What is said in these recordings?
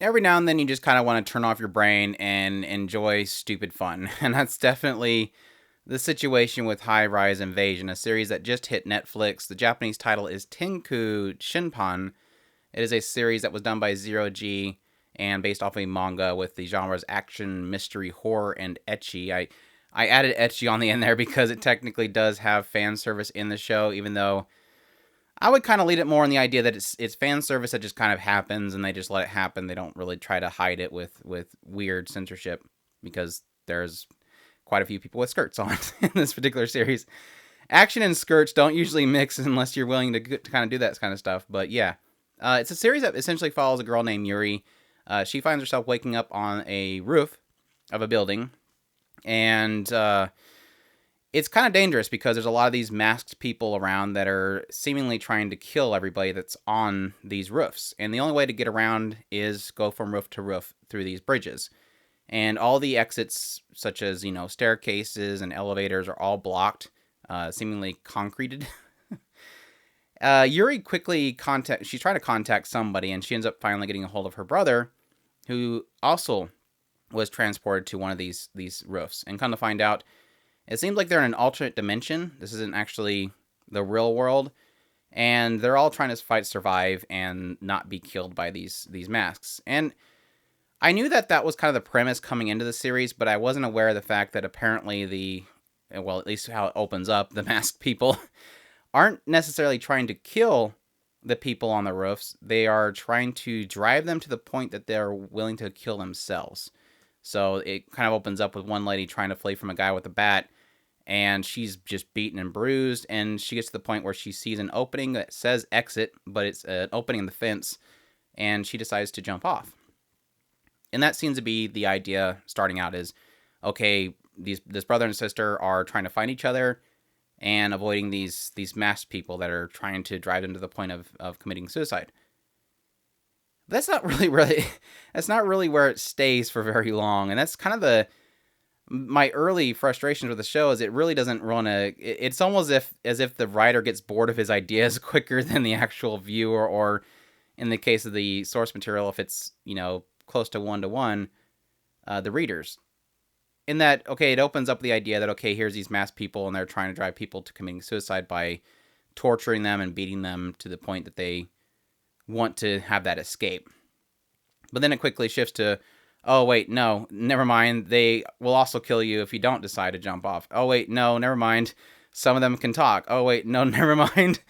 every now and then you just kind of want to turn off your brain and enjoy stupid fun. And that's definitely the situation with High Rise Invasion, a series that just hit Netflix. The Japanese title is Tenkuu Shinpan. It is a series that was done by Zero G and based off a manga with the genres action, mystery, horror, and ecchi. I added ecchi on the end there because it technically does have fan service in the show, even though I would kind of lead it more in the idea that it's fan service that just kind of happens and they just let it happen. They don't really try to hide it with weird censorship because there's quite a few people with skirts on in this particular series. Action and skirts don't usually mix unless you're willing to kind of do that kind of stuff. But yeah, it's a series that essentially follows a girl named Yuri. She finds herself waking up on a roof of a building, and it's kind of dangerous because there's a lot of these masked people around that are seemingly trying to kill everybody that's on these roofs. And the only way to get around is go from roof to roof through these bridges. And all the exits, such as, staircases and elevators, are all blocked, seemingly concreted. Yuri she's trying to contact somebody, and she ends up finally getting a hold of her brother, who also was transported to one of these roofs. And come to find out, it seems like they're in an alternate dimension. This isn't actually the real world, and they're all trying to survive and not be killed by these masks. And I knew that was kind of the premise coming into the series, but I wasn't aware of the fact that apparently at least how it opens up, the masked people aren't necessarily trying to kill the people on the roofs. They are trying to drive them to the point that they're willing to kill themselves. So it kind of opens up with one lady trying to flee from a guy with a bat, and she's just beaten and bruised, and she gets to the point where she sees an opening that says exit, but it's an opening in the fence, and she decides to jump off. And that seems to be the idea starting out is, okay, this brother and sister are trying to find each other and avoiding these masked people that are trying to drive them to the point of committing suicide. That's not really that's not really where it stays for very long, and that's kind of my early frustrations with the show is it really doesn't run it's almost as if the writer gets bored of his ideas quicker than the actual viewer, or in the case of the source material, if it's close to 1-to-1, the readers. In that, okay, it opens up the idea that, okay, here's these masked people and they're trying to drive people to committing suicide by torturing them and beating them to the point that they want to have that escape. But then it quickly shifts to, oh, wait, no, never mind. They will also kill you if you don't decide to jump off. Oh, wait, no, never mind. Some of them can talk. Oh, wait, no, never mind.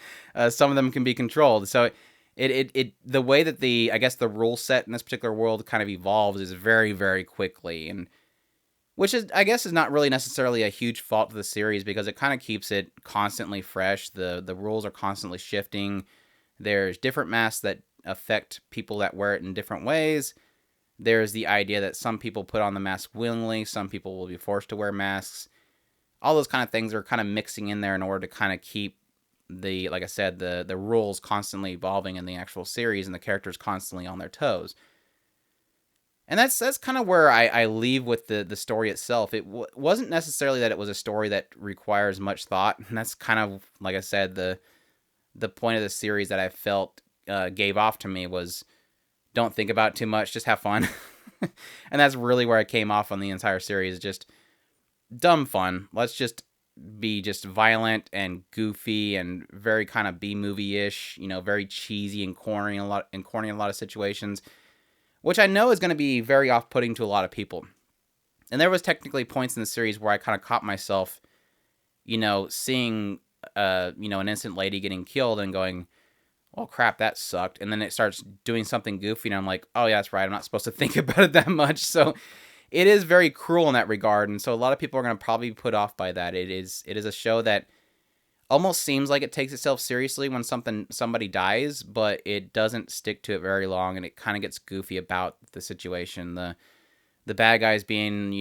Some of them can be controlled. So the way that I guess the rule set in this particular world kind of evolves is very, very quickly. And which is, I guess, is not really necessarily a huge fault to the series because it kind of keeps it constantly fresh. The rules are constantly shifting. There's different masks that affect people that wear it in different ways. There's the idea that some people put on the mask willingly, some people will be forced to wear masks. All those kind of things are kind of mixing in there in order to kind of keep like I said, the rules constantly evolving in the actual series and the characters constantly on their toes. And that's kind of where I leave with the story itself. It wasn't necessarily that it was a story that requires much thought. And that's kind of, like I said, the point of the series that I felt gave off to me was don't think about it too much, just have fun. And that's really where I came off on the entire series, just dumb fun. Let's just be just violent and goofy and very kind of B-movie-ish, very cheesy and corny in a lot of situations, which I know is going to be very off-putting to a lot of people. And there was technically points in the series where I kind of caught myself, seeing, an innocent lady getting killed and going, oh crap, that sucked. And then it starts doing something goofy and I'm like, oh yeah, that's right. I'm not supposed to think about it that much. So it is very cruel in that regard. And so a lot of people are going to probably be put off by that. It is a show that almost seems like it takes itself seriously when somebody dies, but it doesn't stick to it very long, and it kind of gets goofy about the situation. The bad guys being,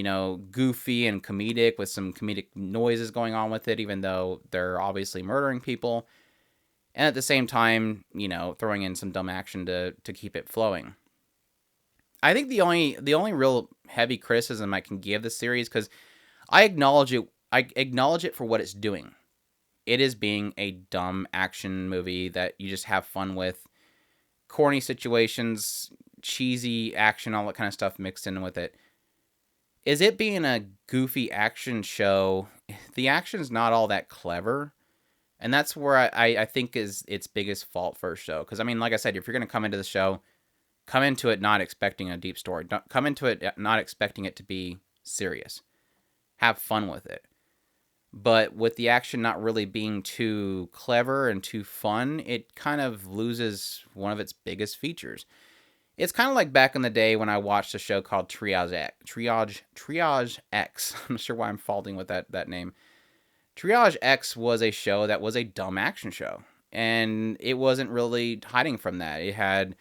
goofy and comedic with some comedic noises going on with it, even though they're obviously murdering people. And at the same time, throwing in some dumb action to keep it flowing. I think the only real heavy criticism I can give this series, because I acknowledge it for what it's doing. It is being a dumb action movie that you just have fun with. Corny situations, cheesy action, all that kind of stuff mixed in with it. Is it being a goofy action show? The action's not all that clever. And that's where I think is its biggest fault for a show. Because, I mean, like I said, if you're going to come into the show, come into it not expecting a deep story. Don't come into it not expecting it to be serious. Have fun with it. But with the action not really being too clever and too fun, it kind of loses one of its biggest features. It's kind of like back in the day when I watched a show called Triage X. I'm not sure why I'm faulting with that name. Triage X was a show that was a dumb action show. And it wasn't really hiding from that. It had,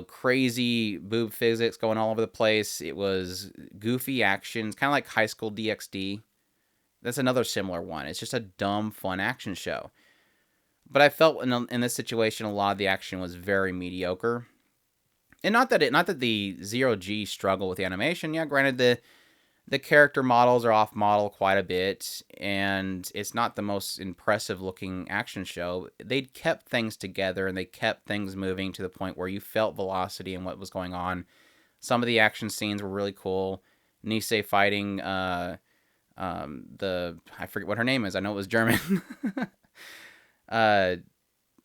crazy boob physics going all over the place. It was goofy actions, kind of like High School DxD. That's another similar one. It's just a dumb, fun action show. But I felt in this situation, a lot of the action was very mediocre. And not that the Zero G struggle with the animation. Yeah, granted, the character models are off model quite a bit, and it's not the most impressive looking action show. They kept things together and they kept things moving to the point where you felt velocity in what was going on. Some of the action scenes were really cool. Nisei fighting I forget what her name is. I know it was German.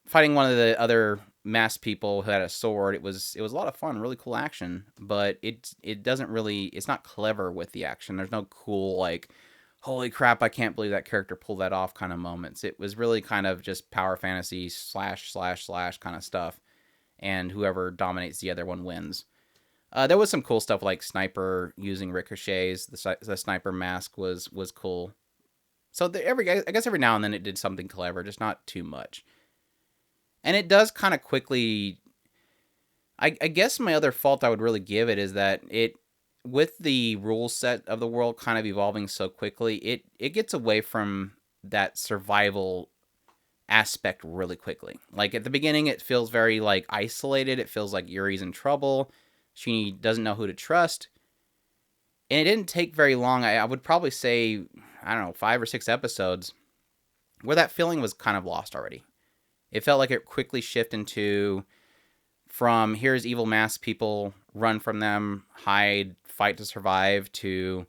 Fighting one of the other masked people who had a sword. It was a lot of fun, really cool action, but it doesn't really, it's not clever with the action. There's no cool, like, holy crap, I can't believe that character pulled that off kind of moments. It was really kind of just power fantasy / kind of stuff, and whoever dominates the other one wins. There was some cool stuff like Sniper using ricochets. The Sniper mask was cool. So I guess every now and then it did something clever, just not too much. And it does kind of quickly... I guess my other fault I would really give it is that with the rule set of the world kind of evolving so quickly, it gets away from that survival aspect really quickly. Like at the beginning, it feels very like isolated. It feels like Yuri's in trouble. She doesn't know who to trust. And it didn't take very long. I would probably say, I don't know, 5 or 6 episodes where that feeling was kind of lost already. It felt like it quickly shifted into from here's evil masked people, run from them, hide, fight to survive, to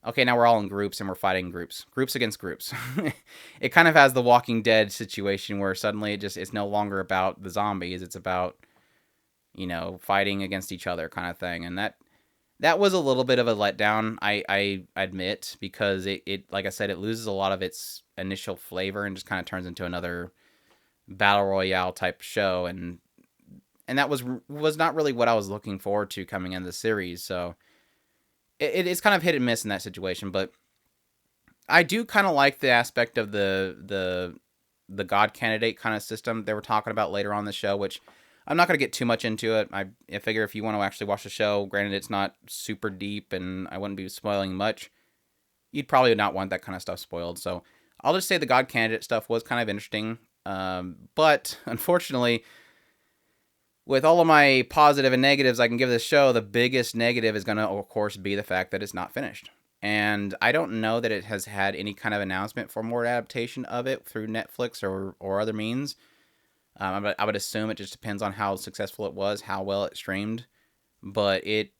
okay, now we're all in groups and we're fighting groups against groups. It kind of has the Walking Dead situation where suddenly it's no longer about the zombies, it's about fighting against each other kind of thing. And that was a little bit of a letdown, I admit, because it like I said, it loses a lot of its initial flavor and just kind of turns into another battle royale type show, and that was not really what I was looking forward to coming into the series. So it's kind of hit and miss in that situation. But I do kind of like the aspect of the God candidate kind of system they were talking about later on in the show, which I'm not going to get too much into it. I figure if you want to actually watch the show, granted it's not super deep and I wouldn't be spoiling much, you'd probably not want that kind of stuff spoiled. So I'll just say the God candidate stuff was kind of interesting. But unfortunately, with all of my positive and negatives I can give this show, the biggest negative is going to, of course, be the fact that it's not finished. And I don't know that it has had any kind of announcement for more adaptation of it through Netflix or other means. I would assume it just depends on how successful it was, how well it streamed. But it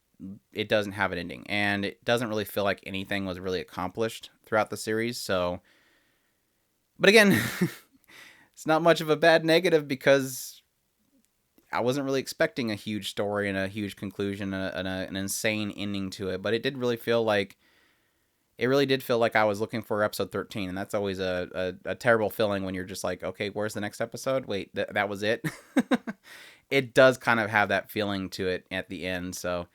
doesn't have an ending. And it doesn't really feel like anything was really accomplished throughout the series. So, but again, it's not much of a bad negative because I wasn't really expecting a huge story and a huge conclusion and an insane ending to it. But it did really feel like... It really did feel like I was looking for episode 13, and that's always a terrible feeling when you're just like, okay, where's the next episode? Wait, that was it? It does kind of have that feeling to it at the end, so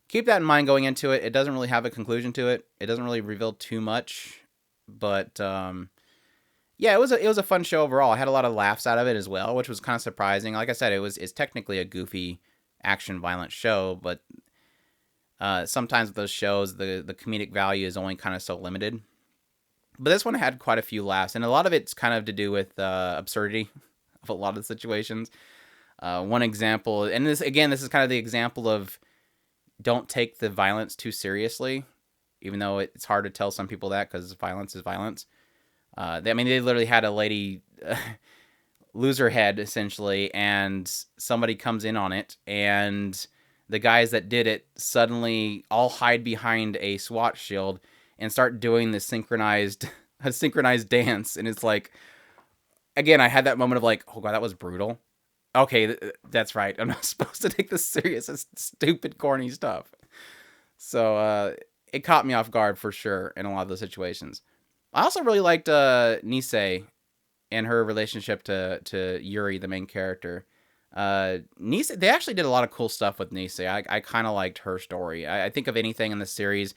keep that in mind going into it. It doesn't really have a conclusion to it. It doesn't really reveal too much, but yeah, it was a fun show overall. I had a lot of laughs out of it as well, which was kind of surprising. Like I said, it's technically a goofy action violent show, but sometimes with those shows, the comedic value is only kind of so limited. But this one had quite a few laughs, and a lot of it's kind of to do with absurdity of a lot of the situations. One example, and this is kind of the example of don't take the violence too seriously, even though it's hard to tell some people that because violence is violence. They literally had a lady lose her head essentially, and somebody comes in on it, and the guys that did it suddenly all hide behind a SWAT shield and start doing this synchronized a synchronized dance, and it's like, again, I had that moment of like, oh god, that was brutal. Okay, that's right. I'm not supposed to take this serious. It's stupid, corny stuff. So it caught me off guard for sure in a lot of those situations. I also really liked Nisei and her relationship to Yuri, the main character. Nisei, they actually did a lot of cool stuff with Nisei. I kind of liked her story. I think of anything in the series.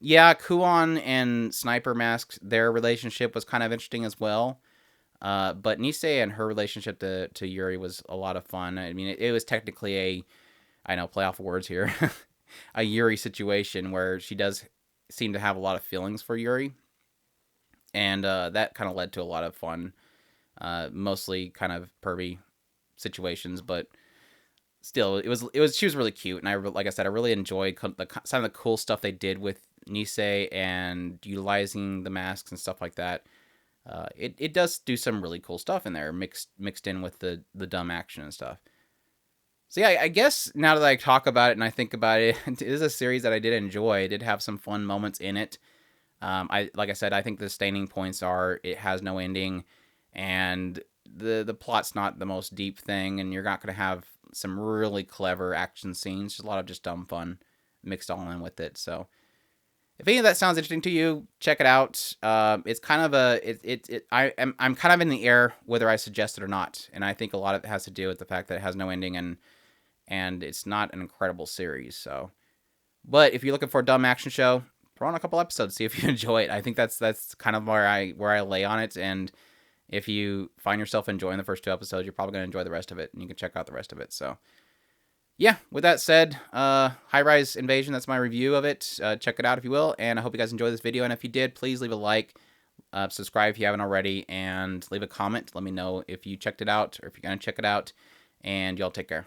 Yeah, Kuon and Sniper Mask, their relationship was kind of interesting as well. But Nisei and her relationship to Yuri was a lot of fun. I mean, it was technically I know, play off of words here, a Yuri situation where she does seem to have a lot of feelings for Yuri. And that kind of led to a lot of fun, mostly kind of pervy situations, but still, she was really cute, and like I said, I really enjoyed some of the cool stuff they did with Nisei and utilizing the masks and stuff like that. It does do some really cool stuff in there, mixed in with the dumb action and stuff. So yeah, I guess now that I talk about it and I think about it, it is a series that I did enjoy. It did have some fun moments in it. Like I said, I think the staining points are it has no ending, and the plot's not the most deep thing, and you're not going to have some really clever action scenes. Just a lot of just dumb fun mixed all in with it. So if any of that sounds interesting to you, check it out. It's kind of I'm kind of in the air whether I suggest it or not, and I think a lot of it has to do with the fact that it has no ending and it's not an incredible series. So, but if you're looking for a dumb action show, throw on a couple episodes, see if you enjoy it. I think that's kind of where I lay on it, and if you find yourself enjoying the first 2 episodes, you're probably going to enjoy the rest of it, and you can check out the rest of it. So, yeah, with that said, High Rise Invasion, that's my review of it. Check it out if you will, and I hope you guys enjoyed this video, and if you did, please leave a like, subscribe if you haven't already, and leave a comment. Let me know if you checked it out or if you're going to check it out, and y'all take care.